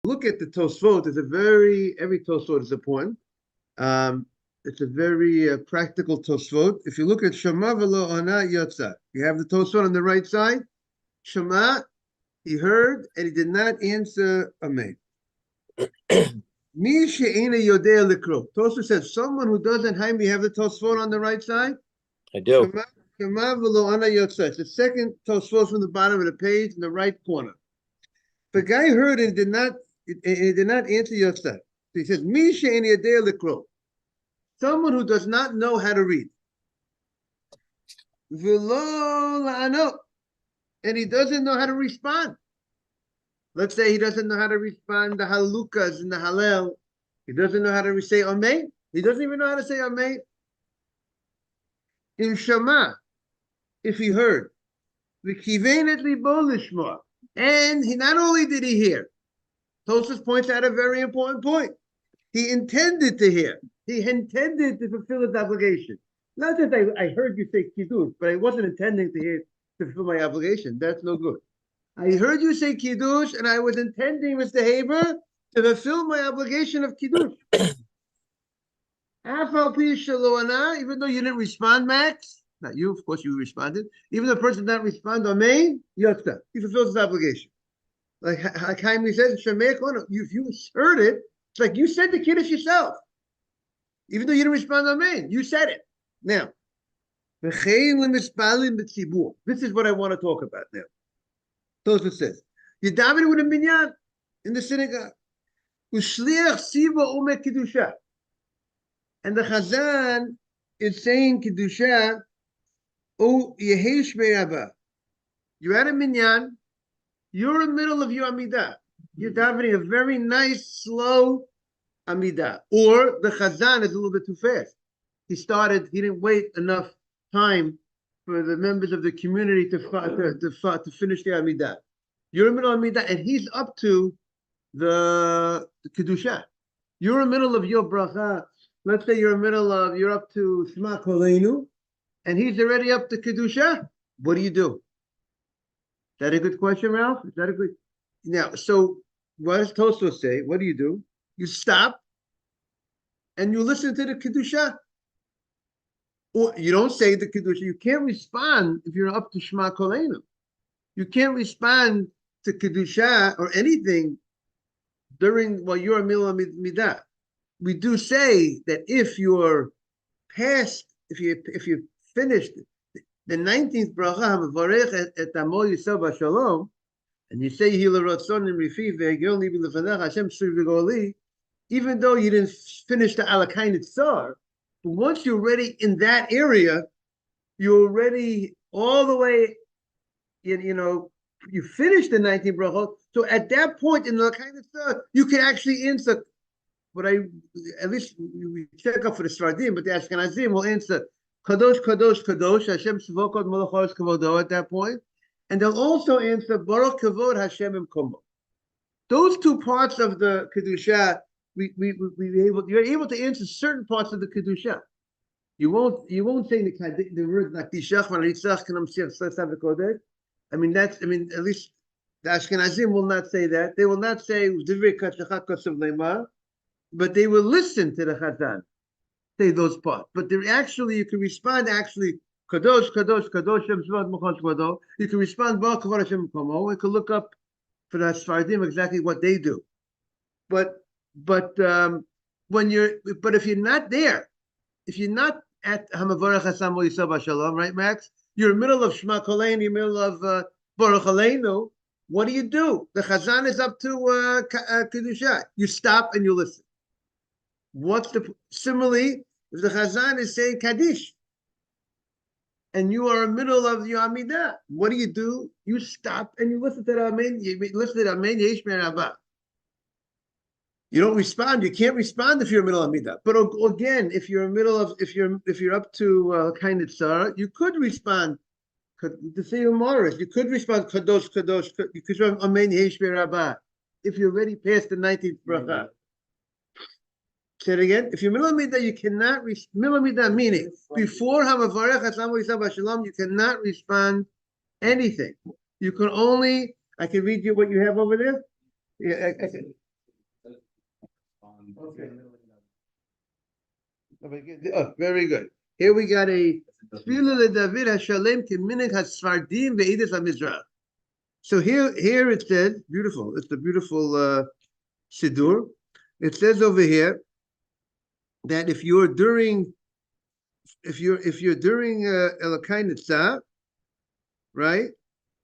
look at the Tosfot, every Tosfot is important. It's a very practical Tosfot. If you look at Shema v'lo ana yotza, you have the Tosfot on the right side. Shema, he heard and he did not answer Amen. Mi she'ena yodea likro. Tosfot says someone who doesn't have me have the Tosfot on the right side. I do. Shema v'lo ana yotza. It's the second Tosfot from the bottom of the page in the right corner. The guy heard and did not answer yotza. So he says Mi she'ena yodea likro. Someone who does not know how to read. V'lo la'ano. And he doesn't know how to respond. Let's say he doesn't know how to respond the halukas and the halel. He doesn't know how to say amen. He doesn't even know how to say amen. In Shema, if he heard, and he not only did he hear, Tosfos points out a very important point. He intended to hear. He intended to fulfill his obligation. Not that I heard you say kiddush, but I wasn't intending to hear to fulfill my obligation. That's no good. I heard you say kiddush, and I was intending, Mr. Haber, to fulfill my obligation of kiddush. Even though you didn't respond, Max, not you, of course you responded. Even the person did not respond, Amen, Yotza, he fulfills his obligation. Like Hakim says, if you heard it, it's like you said the kiddush yourself. Even though you didn't respond, Amen, you said it. Now, this is what I want to talk about now. Tosfos says, you're davening with a minyan in the synagogue. And the Chazan is saying Kedusha, you're at a minyan, you're in the middle of your Amidah. You're davening a very nice, slow Amidah. Or the Chazan is a little bit too fast. He didn't wait enough time for the members of the community to finish the Amidah. You're in the middle of Amidah, and he's up to the Kedusha. You're in the middle of your bracha. Let's say you're up to Shema Koleinu, and he's already up to Kedusha. What do you do? Is that a good question, Ralph? Is that a good? Now, so what does Tosfos say? What do? You stop, and you listen to the Kedusha. Or you don't say the Kedusha. You can't respond if you're up to Shema Koleinu. You can't respond to Kedusha or anything while you're in middle of Midah. We do say that if you're past, if you finished the 19th bracha, Havarech et Amo Yisrael B'Shalom, and you say Hila Ratzon and Rifi Ve'Gel Libi Lefanech Hashem Sri V'Goli, even though you didn't finish the Alakain Tzar, but once you're already in that area, you're already all the way, you finished the 19th bracha. So at that point in the kind of stuff, you can actually answer what at least we check up for the Sfardim, but the Ashkenazim will answer Kadosh, Kadosh, Kadosh, Hashem Tzvokot Malachos Kavodo at that point. And they'll also answer Baruch Kavod Hashem Imkomo. Those two parts of the Kedusha, you're able to answer certain parts of the Kedusha. You won't say the word Nakdishach V'Nitzach Kanam Siach Sasav Kodesh. At least the Ashkenazim will not say that. They will not say Divrei Kachachak Kosav Leimar, but they will listen to the Chazan say those parts. But you can respond Kadosh, Kadosh, Kadosh Shem Tzvot Mechon Shvado. You can respond Baruch Kavod Hashem Komo. You can look up for the Sfardim exactly what they do. But if you're not there, if you're not at Hamavarach Hasam Yisrael B'Shalom, right, Max? You're in the middle of Shema Kolein, you're in the middle of Baruch Aleinu. What do? The Chazan is up to Kedusha. You stop and you listen. Similarly, if the Chazan is saying Kaddish, and you are in the middle of your Amidah, what do? You stop and you listen to the Amen. You listen to the Amen Yeshmer Abba. You don't respond. You can't respond if you're in the middle of Amidah. But again, if you're up to kind of tzara, you could respond. To say Umaris, you could respond Kadosh, Kadosh. You could respond Amen Yeshmer Abba if you're already past the 19th bracha. Say it again. If you're middle of Midah, you cannot middle of Midah, meaning before Hamavarech Hashem Yisrael B'Shalom, you cannot respond anything. You can only. I can read you what you have over there. Yeah, Okay. Oh, very good. Here we got a Tefillah LeDavid HaShalem K'minhag HaSfardim Ve'edus HaMizrach. So here it says, beautiful. It's a beautiful Siddur. It says over here that if you're during Elokai Nitzah, right?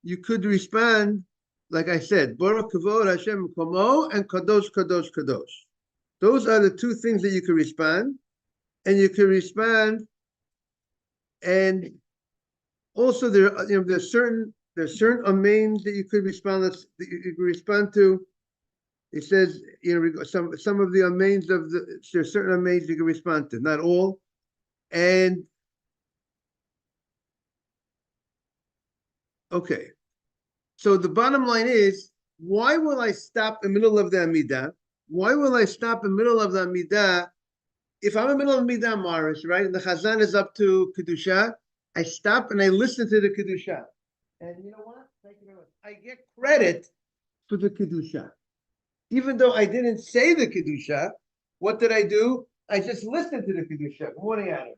You could respond, like I said, Baruch Kavod Hashem Komo and Kadosh Kadosh Kadosh. Those are the two things that you can respond, and you can respond. And also there's certain amens that you could respond that you can respond to. It says some of the amens there's certain amens you can respond to, not all. And okay, so the bottom line is, why will I stop in the middle of the Amidah? Why will I stop in the middle of the Amidah? If I'm in the middle of Amidah Maris, right, and the Chazan is up to Kedusha, I stop and I listen to the Kedusha. And you know what? Thank you very much. I get credit for the Kedusha. Even though I didn't say the Kedusha, what did I do? I just listened to the Kedusha. Good morning, Adam.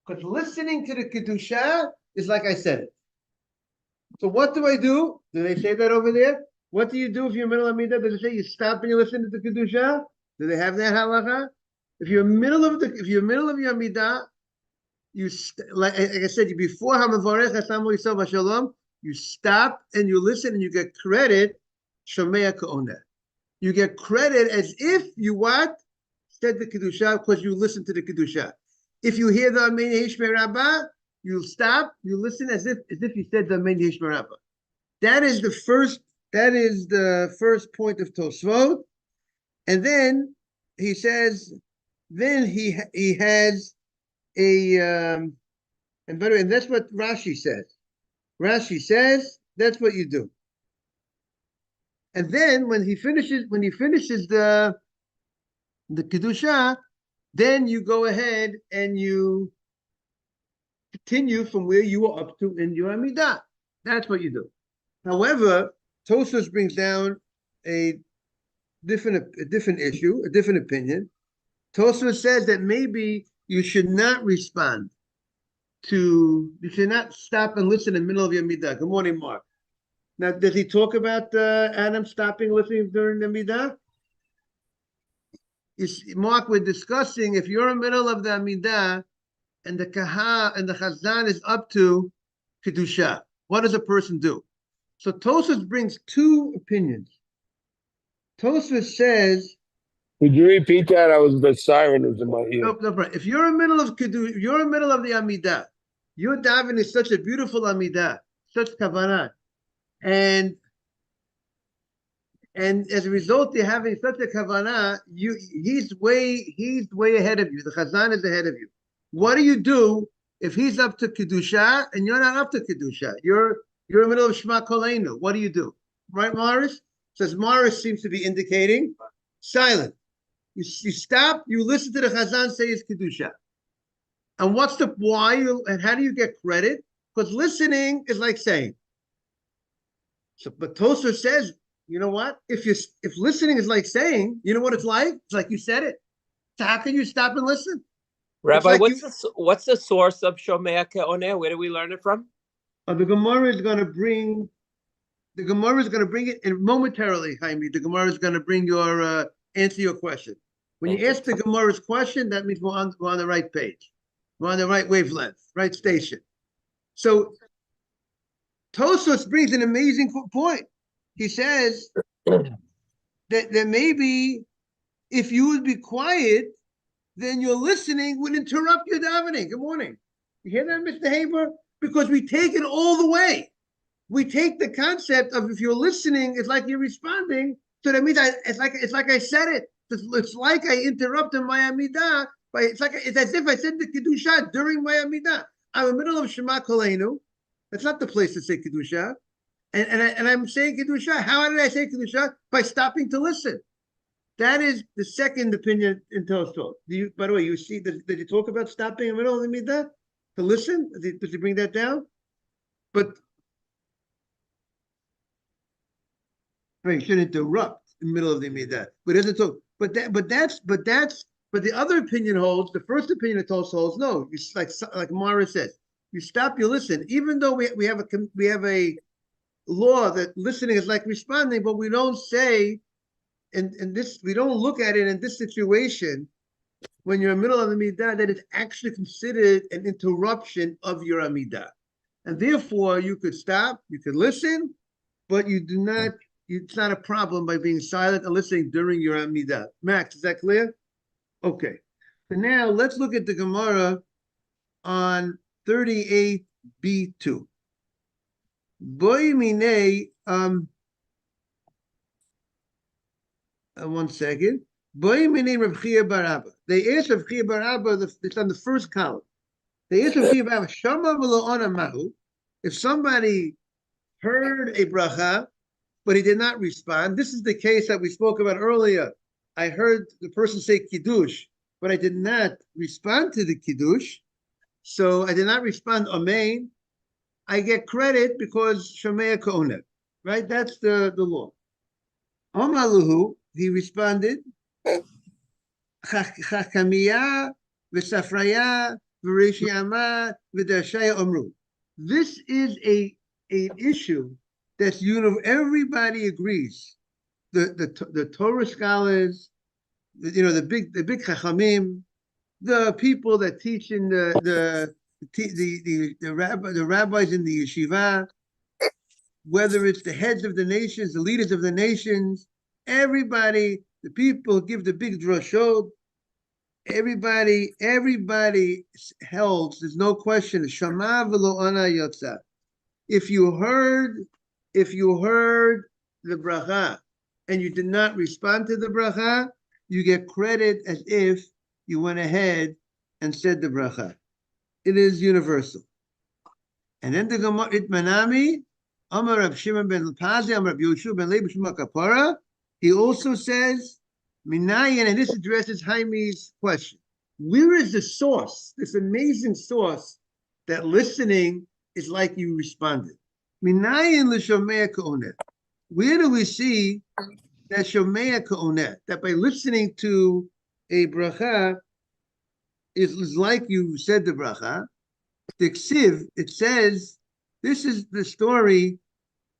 Because listening to the Kedusha is like I said it. So what do I do? Do they say that over there? What do you do if you're in the middle of Midah? Does it say you stop and you listen to the Kedusha? Do they have that halacha? If you're middle of your Midah, like I said, before Hamavarech Hasamu Yisrael Vashalom, you stop and you listen and you get credit. Shomea Ka'oneh. You get credit as if you what? Said the Kedusha because you listened to the Kedusha. If you hear the Amen Yishmei Rabbah, you stop, you listen as if you said the Amen Yishmei Rabbah. That is the first point of Tosfot. And then he says, then he has a and by the way, and that's what Rashi says. Rashi says that's what you do. And then when he finishes the Kedusha, then you go ahead and you continue from where you were up to in your Amidah. That's what you do. However, Tosfos brings down a different issue, a different opinion. Tosfos says that maybe you should not you should not stop and listen in the middle of your Amidah. Good morning, Mark. Now, does he talk about Adam stopping listening during the Amidah? Mark, we're discussing if you're in the middle of the Amidah and the Chazan is up to Kedusha, what does a person do? So Tosfos brings two opinions. Tosfos says, could you repeat that? The siren was in my ear. No problem. If you're in the middle of Kedusha, you're in the middle of the Amidah, your daven is such a beautiful Amidah, such kavanah, and as a result, you're having such a kavanah. He's way ahead of you. The Chazan is ahead of you. What do you do if he's up to Kedusha and you're not up to Kedusha? You're in the middle of Shema Koleinu. What do you do? Right, Morris? Says Morris seems to be indicating silent. You stop, you listen to the Chazan say his Kedusha. And what's the why and how do you get credit? Because listening is like saying. So, but Tosfos says, you know what? If listening is like saying, you know what it's like? It's like you said it. So how can you stop and listen? Rabbi, what's the source of Shomea Ke'oneh? Where do we learn it from? The Gemara is going to bring it in momentarily, Jaime. The Gemara is going to bring answer your question. When you ask the Gemara's question, that means we're on the right page. We're on the right wavelength, right station. So Tosfos brings an amazing point. He says that maybe if you would be quiet, then your listening would interrupt your davening. Good morning. You hear that, Mr. Haber? Because we take it all the way. We take the concept of if you're listening, it's like you're responding. So that means it's like I said it. It's like I interrupted my Amidah. It's as if I said the Kedusha during my Amidah. I'm in the middle of Shema Koleinu. That's not the place to say Kedusha. And I'm saying Kedusha. How did I say Kedusha? By stopping to listen. That is the second opinion in Tosfos. By the way, you see, did you talk about stopping in the middle of the Midah to listen? Did you bring that down? But you shouldn't interrupt in the middle of the Midah. But it doesn't talk. but the other opinion holds. The first opinion that holds no. You like Mara says, you stop, you listen. Even though we have a law that listening is like responding, but we don't say in this, we don't look at it in this situation when you're in the middle of the midah that it's actually considered an interruption of your amidah, and therefore you could stop, you could listen, but you do not. It's not a problem by being silent and listening during your amidah. Max, is that clear? Okay. So now let's look at the Gemara on 38b2. Boy mine, one second. Boy mine Rav Chia bar Abba. They asked Rav Chia bar Abba, it's on the first column. They asked Rav Chia bar Abba, Shama v'lo ona mahu, if somebody heard a bracha, but he did not respond. This is the case that we spoke about earlier. I heard the person say Kiddush, but I did not respond to the Kiddush. So I did not respond, Amen. I get credit because Shomea Ko'onet, right? That's the law. Omaluhu, he responded, Chachamiya, V'safraya, V'reshiyama, V'dashaya Omru. This is an issue that's everybody agrees. The Torah scholars, the big Chachamim, the people that teach in the rabbis in the yeshiva, whether it's the heads of the nations, the leaders of the nations, everybody, the people give the big drashot. Everybody held. There's no question. Shama v'lo ana yotza. If you heard the bracha and you did not respond to the bracha, you get credit as if you went ahead and said the bracha. It is universal. And then the Gemara Itmanami, Amar Rab Shimon ben Pazi, Amar Rab Yoshua ben Leib Shema Kapara. He also says, Minayin, and this addresses Jaime's question. Where is the source, this amazing source, that listening is like you responded? Minayin l'shomea ka'onet. Where do we see that shomea ka'onet, that by listening to a bracha is like you said the bracha? The ksiv, it says, this is the story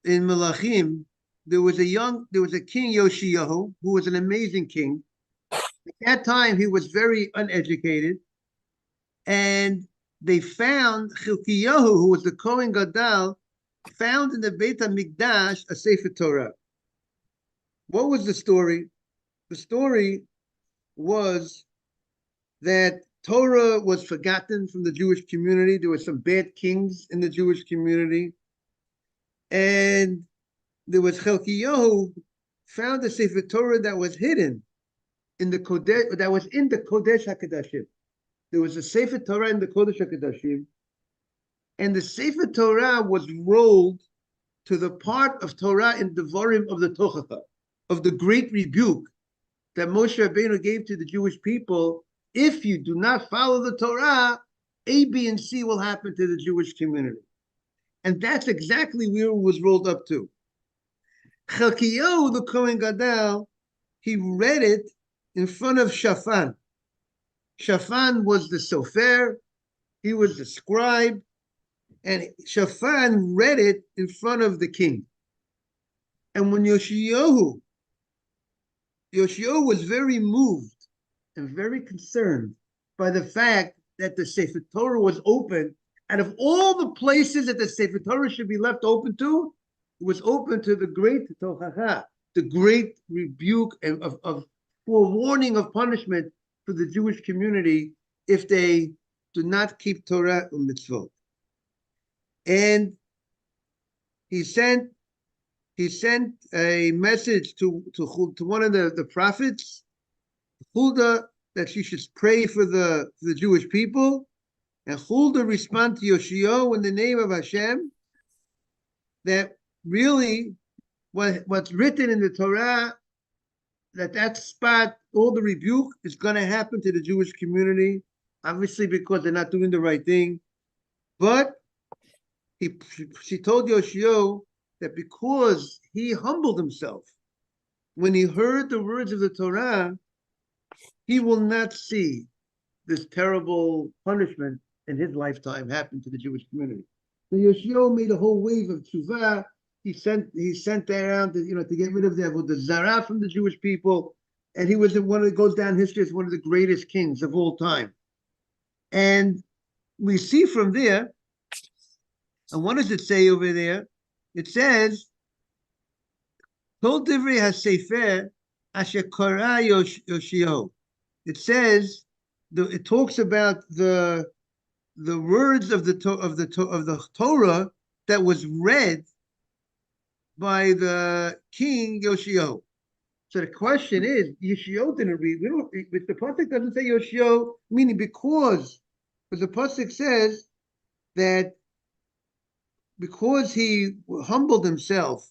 in Melachim. There was a king Yoshiyahu, who was an amazing king. At that time, he was very uneducated, and they found Chilkiyahu, who was the Kohen Gadol, found in the Beit HaMikdash a Sefer Torah. What was the story? The story was that Torah was forgotten from the Jewish community. There were some bad kings in the Jewish community, and there was Chelkiyahu found a Sefer Torah that was hidden in the Kodesh, that was in the Kodesh HaKodashim. There was a Sefer Torah in the Kodesh HaKodashim, and the Sefer Torah was rolled to the part of Torah in Devarim of the Tochacha, of the great rebuke that Moshe Rabbeinu gave to the Jewish people. If you do not follow the Torah, A, B, and C will happen to the Jewish community. And that's exactly where it was rolled up to. Chelkiyahu, the Kohen Gadol, he read it in front of Shaphan. Shaphan was the sofer, he was the scribe, and Shaphan read it in front of the king. And when Yoshiyahu was very moved and very concerned by the fact that the Sefer Torah was open, out of all the places that the Sefer Torah should be left open to, it was open to the great Tochacha, the great rebuke of forewarning of punishment for the Jewish community if they do not keep Torah and mitzvot. And he sent a message to one of the prophets, Huldah, that she should pray for the Jewish people. And Huldah responded to Yoshio in the name of Hashem that really what's written in the Torah, that spot, all the rebuke is going to happen to the Jewish community, obviously because they're not doing the right thing. But she told Yoshio that because he humbled himself when he heard the words of the Torah, he will not see this terrible punishment in his lifetime happen to the Jewish community. So Yoshio made a whole wave of tshuva. He sent around to get rid of the zara from the Jewish people, and he was one that goes down history as one of the greatest kings of all time. And we see from there, and what does it say over there? It says, Kol divrei hasefer asher kara Yoshio. It says, it talks about the words of the Torah that was read by the king Yoshio. So the question is, Yoshio didn't read. The pasuk doesn't say Yoshio, meaning because the pasuk says that because he humbled himself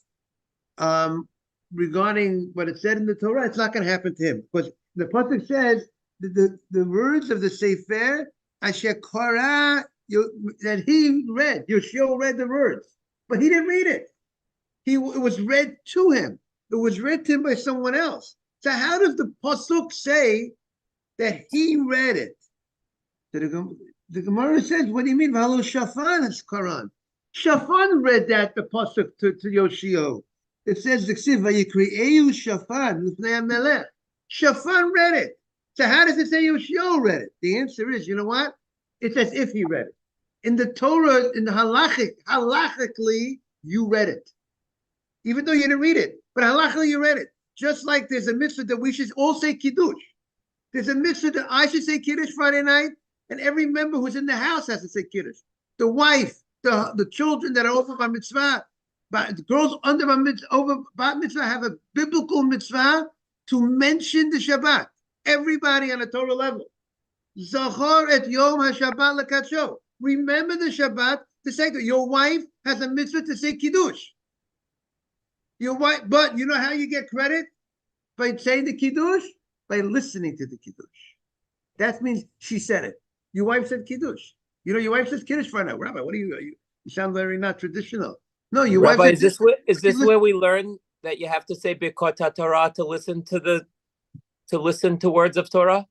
regarding what it said in the Torah, it's not going to happen to him. Because the pasuk says the words of the Sefer Asher Kara that he read, Yoshio read the words, but he didn't read it. It was read to him. It was read to him by someone else. So how does the pasuk say that he read it? So the Gemara says, "What do you mean? V'halo Shafan is Quran. Shafan read that the pasuk to Yoshio. It says the Ksiv Vayikri'eu Shafan l'fnei HaMelech. Shafan read it. So how does it say Yoshio read it? The answer is, you know what? It's as if he read it. In the Torah, in the halachically, you read it. Even though you didn't read it, but halachically you read it. Just like there's a mitzvah that we should all say Kiddush. There's a mitzvah that I should say Kiddush Friday night, and every member who's in the house has to say Kiddush. The wife, the children that are over Bar Mitzvah, but the girls under Bar Mitzvah have a biblical mitzvah to mention the Shabbat. Everybody on a Torah level. Zachor et Yom HaShabbat lekadsho. Remember the Shabbat to say that your wife has a mitzvah to say Kiddush. Your wife, but you know how you get credit? By saying the Kiddush? By listening to the Kiddush. That means she said it. Your wife said Kiddush. You know, your wife says Kiddush right now. Rabbi, what are you sound very not traditional. No, your Rabbi, wife is this where we learn that you have to say Birkot HaTorah to listen to words of Torah?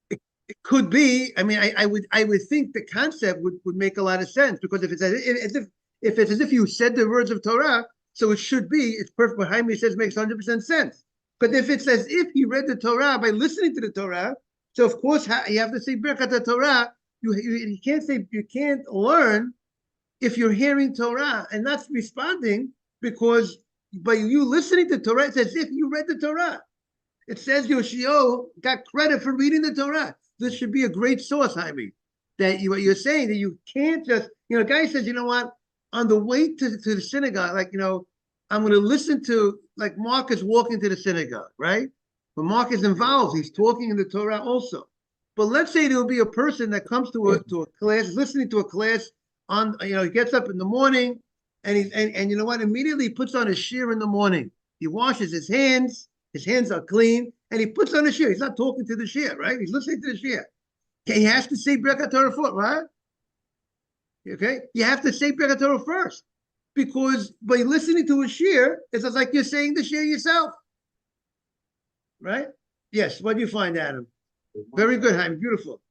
It could be. I mean, I would think the concept would make a lot of sense, because if it's as if you said the words of Torah, so it should be. It's perfect. What Jaime says makes 100% sense. But if it's as if he read the Torah by listening to the Torah, so of course you have to say Birkat Torah. You can't learn if you're hearing Torah and not responding, because by you listening to Torah, it's as if you read the Torah. It says Yoshio got credit for reading the Torah. This should be a great source, Jaime. What you're saying, that you can't just, a guy says, you know what, on the way to the synagogue, I'm going to listen to, Mark is walking to the synagogue, right? But Mark is involved. He's talking in the Torah also. But let's say there'll be a person that comes to a class, listening to a class on, he gets up in the morning and you know what, immediately he puts on his shear in the morning. He washes his hands are clean, and he puts on a shear. He's not talking to the shear, right? He's listening to the shear. Okay, he has to say Birkat Torah first, right? Okay, you have to say Birkat Torah first, because by listening to a shear, it's like you're saying the shear yourself, right? Yes. What do you find, Adam? Very good, Haim. Beautiful.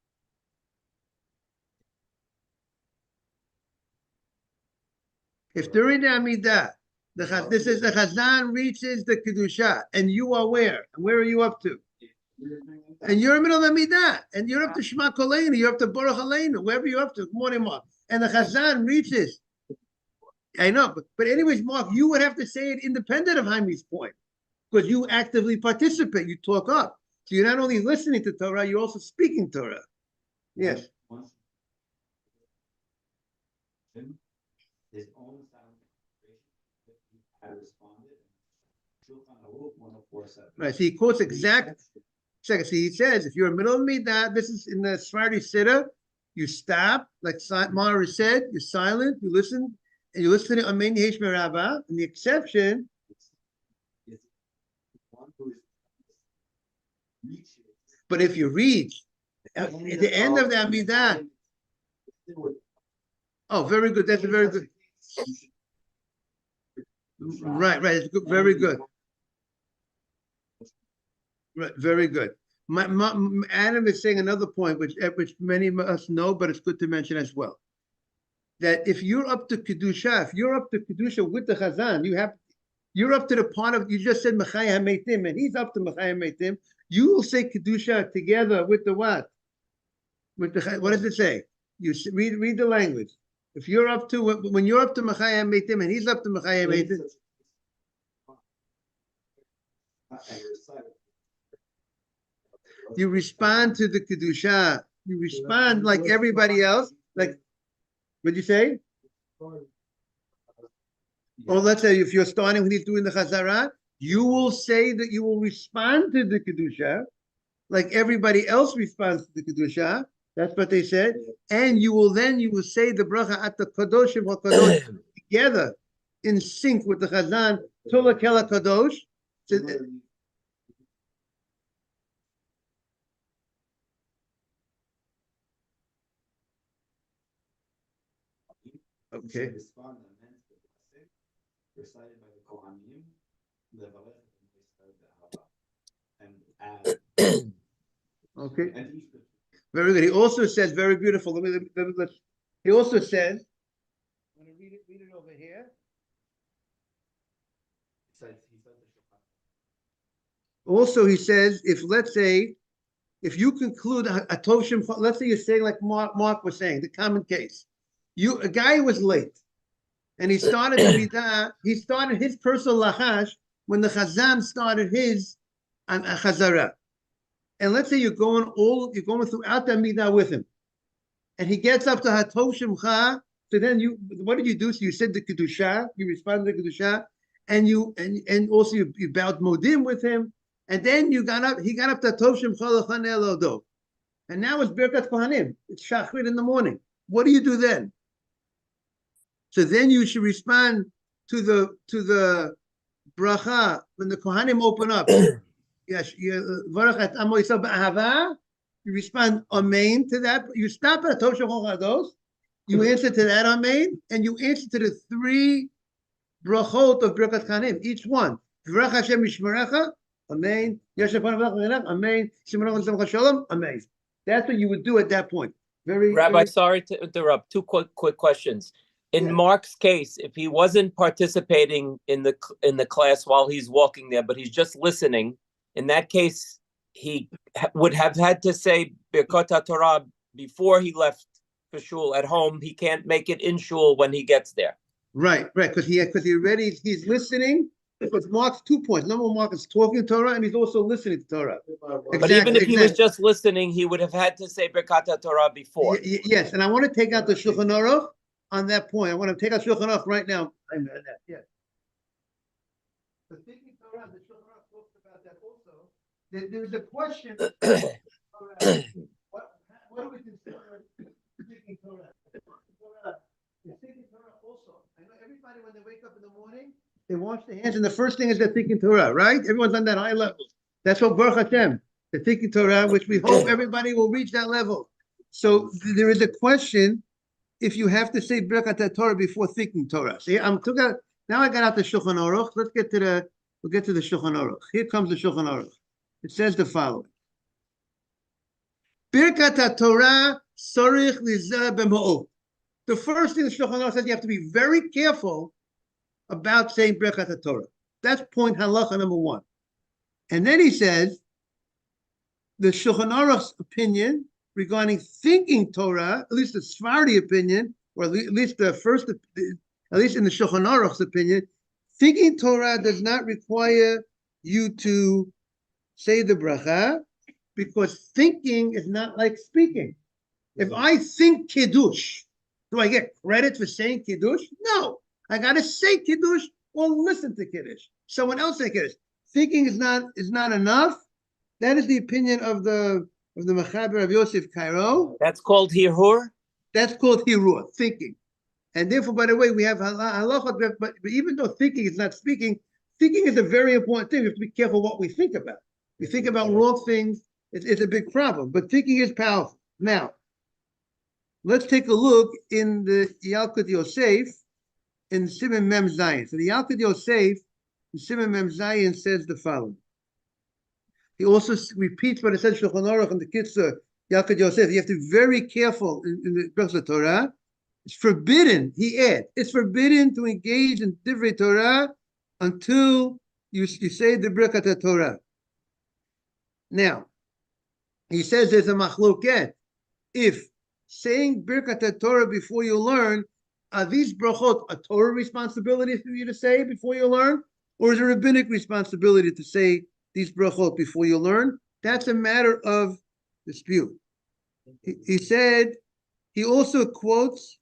If during the Amidah, this is the Chazan reaches the Kedusha, and you are where? And where are you up to? And you're in the middle of Amidah, and you're up to Shema Koleinu, you're up to Baruch Aleinu, wherever you're up to. Good morning, Mark. And the Chazan reaches. I know, but anyways, Mark, you would have to say it independent of Jaime's point, because you actively participate, you talk up. So you're not only listening to Torah, you're also speaking Torah. Yes. His own sound had responded. Right, so he quotes exact. Second, so he says, if you're in the middle of Midah, this is in the Sephardi Siddur, you stop, like Mara said, you're silent, you listen, and you listen to Amen Yesh Merabah, and the exception is one who is. But if you reach at the end of the Amidah, oh, very good. That's a very good. Right. It's good. Very good. Right, very good. Adam is saying another point, which many of us know, but it's good to mention as well. That if you're up to kedusha, with the chazan, you're up to the part of, you just said Mechai HaMeitim, and he's up to Mechai HaMeitim. You will say kedusha together with the what? With the what does it say? You read the language. If you're up to when you're up to Mechai HaMeitim and he's up to Mechai HaMeitim. You respond to the kedusha. You respond like everybody else. Like, what'd you say? Or let's say if you're starting when he's doing the chazara, you will say that you will respond to the kedusha, like everybody else responds to the kedusha. That's what they said, and you will say the bracha at the kadoshim kadosh together, in sync with the chazan. Tola kela kadosh. Okay. Recited by the Kohanim, okay. Very good. He also says, very beautiful. He also says, I'm going to read it over here. Also, he says, let's say, if you conclude a Toshim, let's say you're saying like Mark was saying, the common case. A guy was late, and he started his personal lachash when the chazan started his chazara. And let's say you're going throughout the midah with him, and he gets up to Hatov Shemcha. So then what did you do? So you said the kedusha, you responded to the kedusha, and also you bowed modim with him, and then he got up to Hatov Shemcha L'chanei Elodo, and now it's Birkat Kohanim. It's Shachrit in the morning. What do you do then? So then you should respond to the bracha when the Kohanim open up. Yes, you respond amen to that. You stop at Tosha Chochados, you answer to that amen, and you answer to the three brachot of Birkat Kohanim, each one. V'rach Hashem Yishmerecha, amen. Yashem Panav amen. Shemaracha L'Samcha Shalom, amen. That's what you would do at that point. Rabbi, sorry to interrupt. Two quick questions. In Mark's case, if he wasn't participating in the class while he's walking there, but he's just listening, in that case, he would have had to say Birkat HaTorah before he left for shul at home. He can't make it in shul when he gets there. Right, because he's listening. Because Mark's 2 points. Number one, Mark is talking Torah, and he's also listening to Torah. But even if he was just listening, he would have had to say Birkat HaTorah before. Yes, and I want to take out the Shulchan Aruch on that point. I want to take out Shulchan Aruch right now. I know that, yes. The thinking Torah, the Shulchan Aruch talks about that also. There's a question. What do we consider thinking Torah? The thinking Torah also. I know everybody, when they wake up in the morning, they wash their hands, and the first thing is they're thinking Torah, right? Everyone's on that high level. That's what Baruch Hashem, they're thinking Torah, which we hope everybody will reach that level. So there is a question if you have to say Birkat Torah before thinking Torah. See, now I got out the Shulchan Aruch. We'll get to the Shulchan Aruch. Here comes the Shulchan Aruch. It says the following: Birkat Torah Sorich Lizah B'Ma'ot. The first thing the Shulchan Aruch says, you have to be very careful about saying Birkat Torah. That's point halacha number one. And then he says, the Shulchan Aruch's opinion regarding thinking Torah, at least the Sephardi opinion, or at least in the Shulchan Aruch's opinion, thinking Torah does not require you to say the bracha, because thinking is not like speaking. If I think Kiddush, do I get credit for saying Kiddush? No. I got to say Kiddush or listen to Kiddush. Someone else say Kiddush. Thinking is not enough. That is the opinion of the Mechaber of Yosef Cairo. That's called Hirur? That's called Hirur, thinking. And therefore, by the way, we have halacha, but even though thinking is not speaking, thinking is a very important thing. We have to be careful what we think about. We think about wrong things, it's a big problem. But thinking is powerful. Now, let's take a look in the Yalkut Yosef, in Siman Mem Zayin. So the Yalkut Yosef, in Siman Mem Zayin, says the following: He also repeats what it says Shulchan Aruch and the Kitzur Yalkut Yosef. You have to be very careful in the Birchas Torah. It's forbidden. He adds, it's forbidden to engage in Divrei Torah until you say the Birkat Torah. Now, he says there's a machloket. If saying Birkat Torah before you learn, are these brachot a Torah responsibility for you to say before you learn? Or is it a rabbinic responsibility to say these brachot before you learn? That's a matter of dispute. He said, he also quotes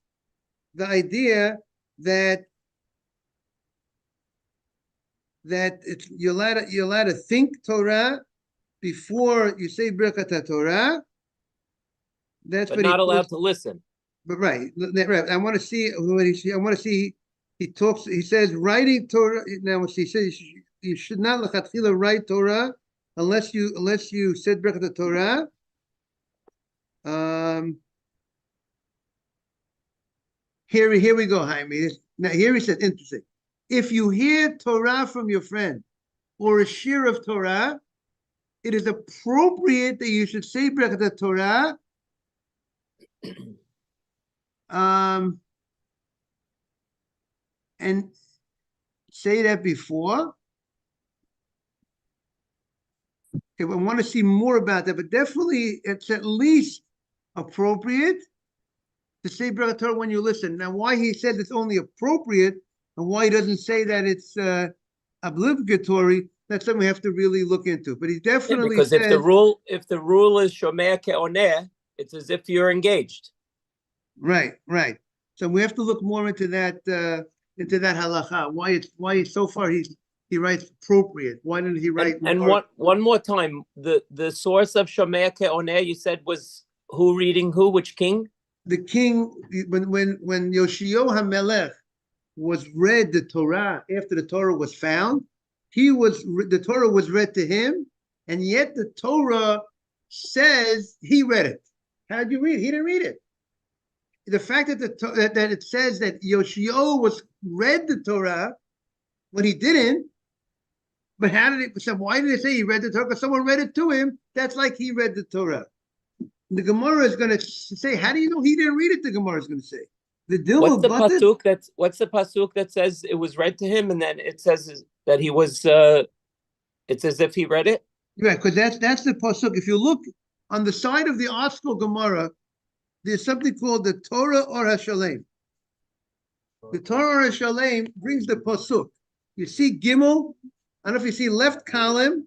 the idea that you're allowed to think Torah before you say Birkat Torah. That's but what not he allowed quotes. to listen. But right. I want to see what he. I want to see. He talks. He says writing Torah. Now, he says you should not lechatchila write Torah unless you said Birkat Torah. Here we go, Jaime. Now here he says interesting. If you hear Torah from your friend or a shir of Torah, it is appropriate that you should say Birkat Torah. And say that before. If I want to see more about that, but definitely it's at least appropriate to say Birkat Torah when you listen. Now, why he said it's only appropriate and why he doesn't say that it's obligatory, that's something we have to really look into. But he definitely because says, if the rule is shomer ke'oneh, it's as if you're engaged. right. So we have to look more into that halacha. Why so far he writes appropriate. Why didn't he write And more? one more time, the source of shomer ke'oneh you said was who reading who, which king? The king, when Yoshio HaMelech was read the Torah after the Torah was found, the Torah was read to him, and yet the Torah says he read it. How'd you read it? He didn't read it. The fact that that it says that Yoshio was read the Torah when he didn't, but why did it say he read the Torah? Because someone read it to him. That's like he read the Torah. The Gemara is going to say, how do you know he didn't read it? The Gemara is going to say. What's the pasuk that says it was read to him, and then it says that he was? It's as if he read it. Right, because that's the pasuk. If you look on the side of the Oskal Gemara, there's something called the Torah or HaShalem. The Torah or HaShalem brings the pasuk. You see Gimel. I don't know if you see left column.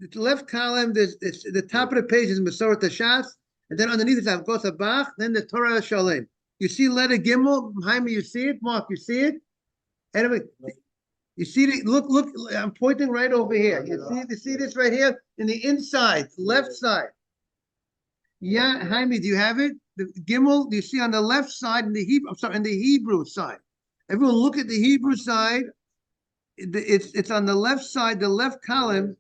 The left column, there's the top of the page is Masoret Hashas, and then underneath is Avkos Habach, then the Torah Shalem. You see letter Gimel, Jaime, you see it? Mark, you see it? Anyway, you see it? Look, I'm pointing right over here. You see this right here? In the inside, left side. Yeah, Jaime, do you have it? The Gimel, you see on the left side in the Hebrew side. Everyone look at the Hebrew side. It's on the left side, the left column.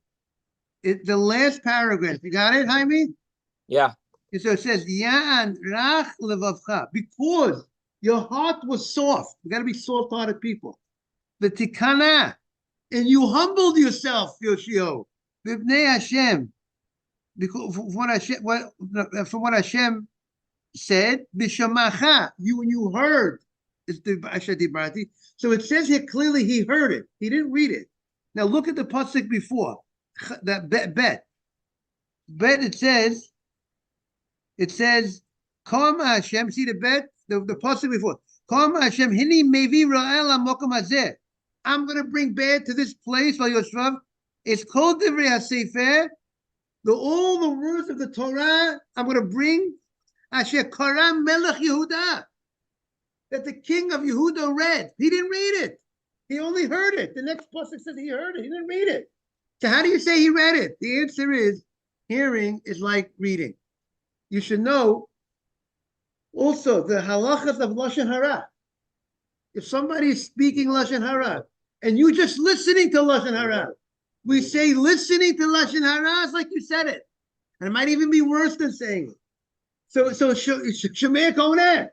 The last paragraph. You got it, Jaime? Yeah. So it says, Yan rach levavcha, because your heart was soft. You got to be soft-hearted people. The tikana, and you humbled yourself, Yoshio. B'bnei Hashem, because from what Hashem said, b'shamacha, you heard. It's the Ashati Barati. So it says here clearly he heard it. He didn't read it. Now look at the pasuk before. That bet it says Kom Hashem, see the bet, the pasuk before Kom Hashem hini mevi ra'el hamokom hazeh, I'm going to bring bad to this place while Yoshvav. It's called Divrei HaSefer, all the words of the Torah I'm going to bring Asher Karam Melech Yehuda, that the king of Yehuda read. He didn't read it, he only heard it. The next pasuk says he heard it, he didn't read it. So how do you say he read it? The answer is hearing is like reading. You should know also the halachas of Lashon Hara. If somebody is speaking Lashon Hara and you just listening to Lashon Hara, we say listening to Lashon Hara is like you said it. And it might even be worse than saying it. So Shemei Koneh.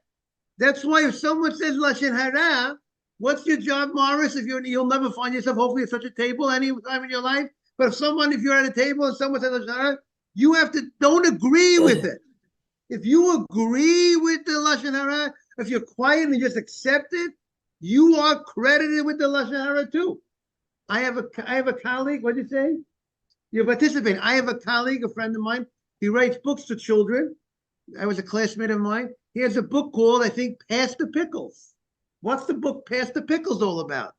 That's why if someone says Lashon Hara, what's your job, Morris? If you'll never find yourself hopefully at such a table any time in your life, But if you're at a table and someone says Lashon Hara, you don't agree with it. If you agree with the Lashon Hara, if you're quiet and just accept it, you are credited with the Lashon Hara too. I have a colleague, what did you say? You're participating. I have a colleague, a friend of mine. He writes books for children. I was a classmate of mine. He has a book called, I think, Pass the Pickles. What's the book Pass the Pickles all about?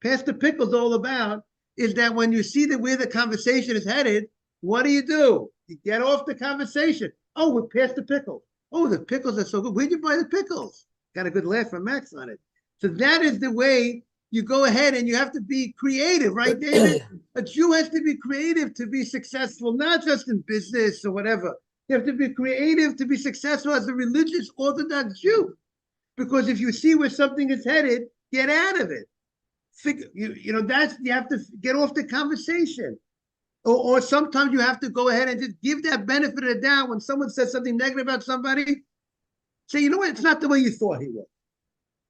Pass the Pickles all about is that when you see where the conversation is headed, what do? You get off the conversation. Oh, we're past the pickles. Oh, the pickles are so good. Where'd you buy the pickles? Got a good laugh from Max on it. So that is the way you go ahead, and you have to be creative, right, David? A Jew has to be creative to be successful, not just in business or whatever. You have to be creative to be successful as a religious Orthodox Jew. Because if you see where something is headed, get out of it. You have to get off the conversation. Or sometimes you have to go ahead and just give that benefit of the doubt when someone says something negative about somebody. Say, you know what? It's not the way you thought he was.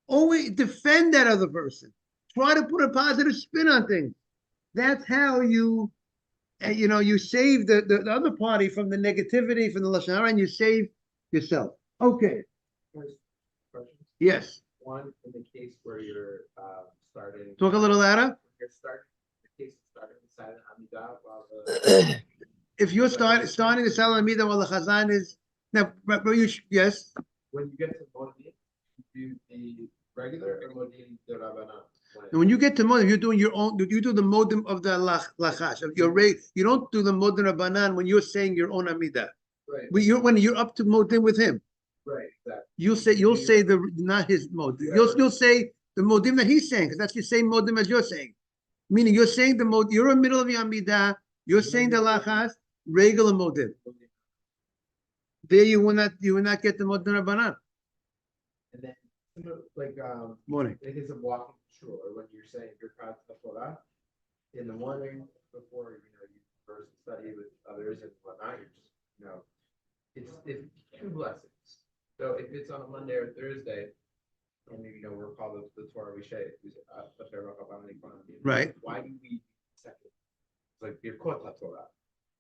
Always defend that other person. Try to put a positive spin on things. That's how you save the other party from the negativity, from the Lashon Hara, and you save yourself. Okay. Questions? Yes. One, in the case where you're starting. Talk a little louder. You're starting the case of starting the silent Amidah while the. If you're starting the Salam Amidah while the Chazan is now, yes. When you get to Modim, you do the regular or Modim the Rabbanan? When you get to Modim, you're doing your own. You do the Modim of the Lachash of your rate. You don't do the Modim Rabbanan when you're saying your own Amidah. Right. When you're up to Modim with him. Right. Exactly. You'll say not his Modim. You'll say the Modim that he's saying, because that's the same Modim as you're saying. Meaning you're saying the Modim. You're in the middle of your Amidah. You're saying the Lachash, regular Modim. There you will not get the Modim Rabbanan. And then like Morning. in the case of walking shul, or when you're saying you're proud of the Torah in the morning before you first study with others and whatnot, you're just it's two blessings. So if it's on a Monday or Thursday, and we're called the Torah Rishayt, Right. Why do we second? It's like you're called Torah.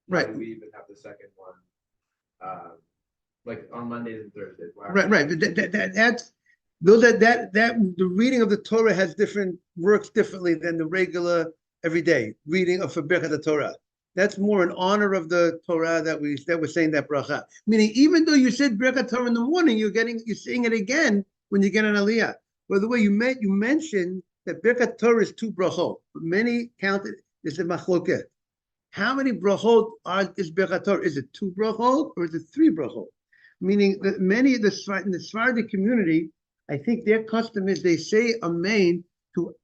Right. Why do we even have the second one? Like on Mondays and Thursdays. Right. That's the reading of the Torah works differently than the regular everyday reading of Birkat Torah. That's more in honor of the Torah that we're saying that bracha. Meaning, even though you said Birkat Torah in the morning, you're saying it again when you get an Aliyah. By the way, you mentioned that Birkat Torah is 2 brachot. Many counted is a machloket. How many brachot is Birkat Torah? Is it 2 brachot or is it 3 brachot? Meaning that many of in the Sephardic community, I think their custom is they say Amen to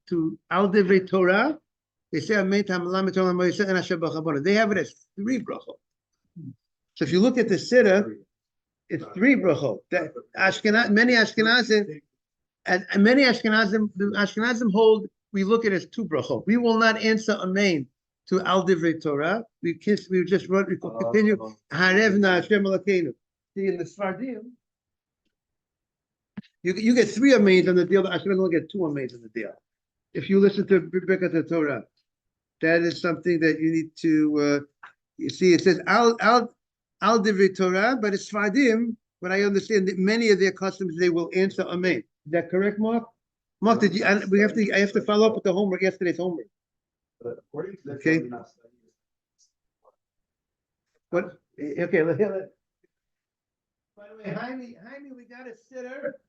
Al Divrei Torah. They say Amen to Hamalam Torah Moisés and Asher B'Chabona. They have it as 3 brachot. So if you look at the Siddur, it's 3 brachot. Many Ashkenazim hold. We look at it as 2 brachot. We will not answer Amen to Al Divrei Torah. We just wrote. We continue Harevna Hashem Elokeinu. See, in the Sfardim, you get 3 amens on the deal. The Ashkenazim only get 2 amens on the deal. If you listen to Birkat Torah, that is something that you need to. You see, it says Al Divrei Torah, but it's Sfardim. But I understand that many of their customs they will answer amen. Is that correct, Mark? Mark, did you? I have to follow up with the homework. Yesterday's homework. Okay. What? Okay. By the way, Jaime, we got a sitter.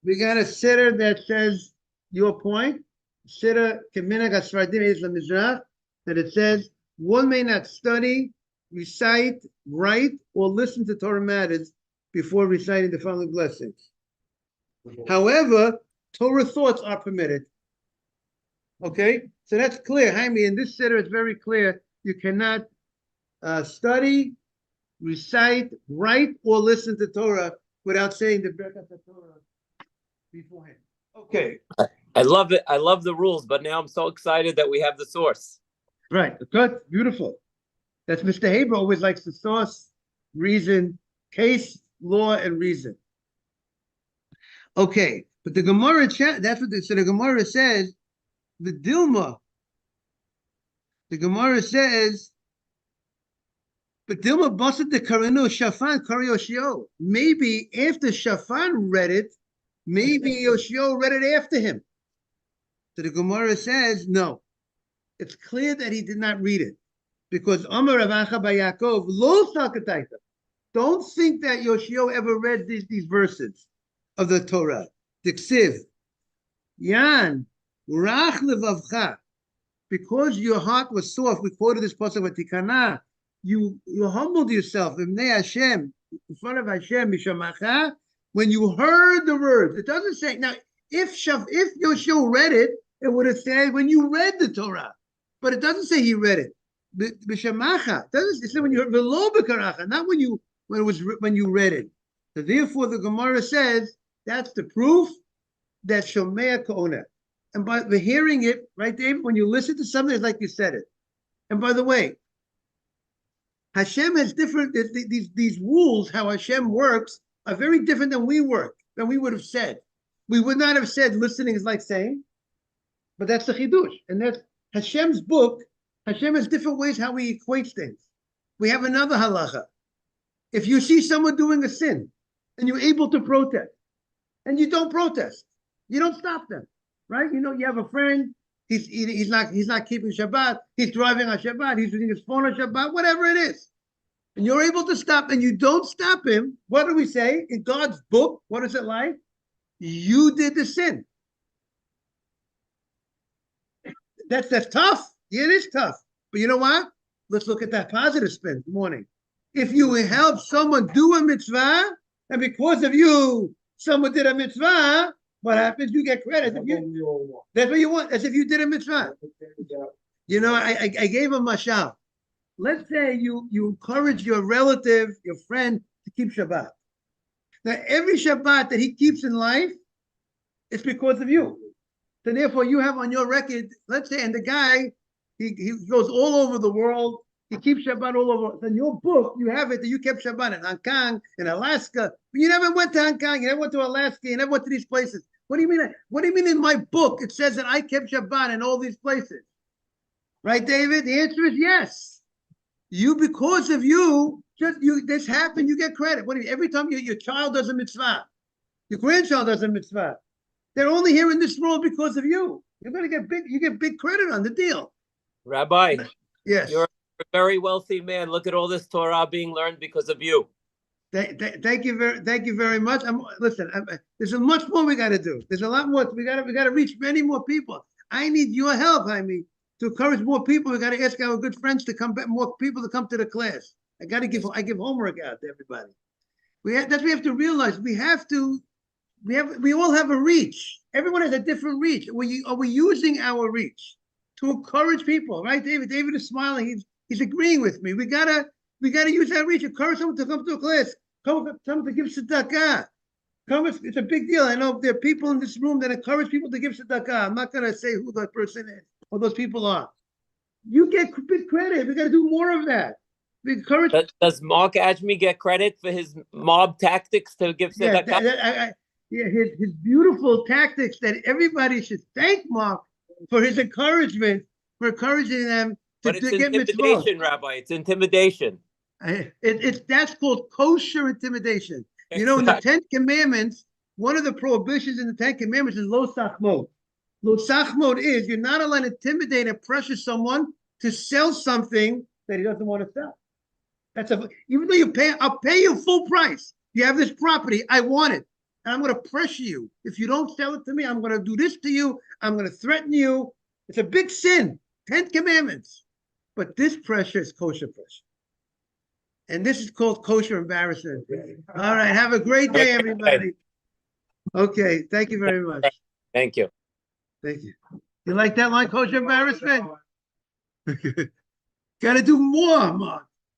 We got a sitter that says your point. Sitter Keminag Asfardim Islam Mizrach, that it says one may not study, recite, write, or listen to Torah matters before reciting the following blessings. However, Torah thoughts are permitted. Okay, so that's clear, Jaime. In this sitter, it's very clear. You cannot study, recite, write, or listen to Torah without saying the Birkat Torah beforehand. Okay. I love it. I love the rules, but now I'm so excited that we have the source. Right. Good. Beautiful. That's Mr. Haber always likes the source, reason, case, law, and reason. Okay. But the Gemara, that's what the Gemara says, the Dilma. The Gemara says But Dilma busted the Karinu Shafan Kari Yoshio. Maybe after Shafan read it, maybe Yoshio read it after him. So the Gemara says, no. It's clear that he did not read it. Because Amar Rav Acha bar Yaakov, lo sakataita. Don't think that Yoshio ever read these verses of the Torah. Diksiv. Yan, rach levavcha. Because your heart was soft, we quoted this pasuk with Tikana. You humbled yourself in Hashem, in front of Hashem, Mishamacha, when you heard the words. It doesn't say, now, if Yoshua read it, it would have said when you read the Torah. But it doesn't say he read it. Mishamacha. It said when you heard V'lo b'karacha, not when you read it. So therefore, the Gemara says that's the proof that Shomea Ka'ona. And by the hearing it, right, David, when you listen to something, it's like you said it. And by the way, Hashem has different, these rules, how Hashem works, are very different than we work, than we would have said. We would not have said listening is like saying, but that's the Chidush. And that's Hashem's book. Hashem has different ways how he equates things. We have another halacha. If you see someone doing a sin, and you're able to protest, and you don't protest, you don't stop them, right? You know, you have a friend, he's not keeping Shabbat, he's driving on Shabbat, he's using his phone on Shabbat, whatever it is. And you're able to stop, and you don't stop him, what do we say? In God's book, what is it like? You did the sin. That's tough. Yeah, it is tough. But you know what? Let's look at that positive spin. Good morning. If you help someone do a mitzvah, and because of you, someone did a mitzvah, what happens? You get credit. That's what you want. As if you did a mitzvah. You know, I gave a mashal. Let's say you encourage your relative, your friend, to keep Shabbat. Now, every Shabbat that he keeps in life, it's because of you. So therefore, you have on your record, let's say, and the guy, he goes all over the world. He keeps Shabbat all over. So in your book, you have it that you kept Shabbat in Hong Kong, in Alaska. But you never went to Hong Kong. You never went to Alaska. You never went to these places. What do you mean? What do you mean in my book it says that I kept Shabbat in all these places? Right, David? The answer is yes. You, because of you, this happened, you get credit. What do you, every time your child does a mitzvah, your grandchild does a mitzvah, they're only here in this world because of you. You're going to get big credit on the deal. Rabbi, yes, you're a very wealthy man. Look at all this Torah being learned because of you. Thank you very much. Listen, there's much more we got to do. There's a lot more. We got to reach many more people. I need your help, Jaime, to encourage more people. We got to ask our good friends to come back, more people to come to the class. I give homework out to everybody. We have to realize. We all have a reach. Everyone has a different reach. Are we using our reach to encourage people? Right, David? David is smiling. He's agreeing with me. We gotta use that reach. Encourage someone to come to a class. Come to give tzedakah. It's a big deal. I know there are people in this room that encourage people to give tzedakah. I'm not gonna say who that person is or those people are. You get big credit. We gotta do more of that. We encourage. Does Mark Ajmi get credit for his mob tactics to give tzedakah? His beautiful tactics that everybody should thank Mark for his encouragement, for encouraging them to but it's get intimidation, mitzvot. Rabbi. It's intimidation. That's called kosher intimidation. Exactly. You know, in the Ten Commandments, one of the prohibitions in the Ten Commandments is lo sachmod. Lo sachmod is you're not allowed to intimidate and pressure someone to sell something that he doesn't want to sell. Even though I'll pay you full price. You have this property, I want it. And I'm going to pressure you. If you don't sell it to me, I'm going to do this to you. I'm going to threaten you. It's a big sin. 10 commandments. But this pressure is kosher pressure. And this is called kosher embarrassment. All right. Have a great day, everybody. Okay. Thank you very much. Thank you. Thank you. You like that line, kosher embarrassment? Got to do more, Mark.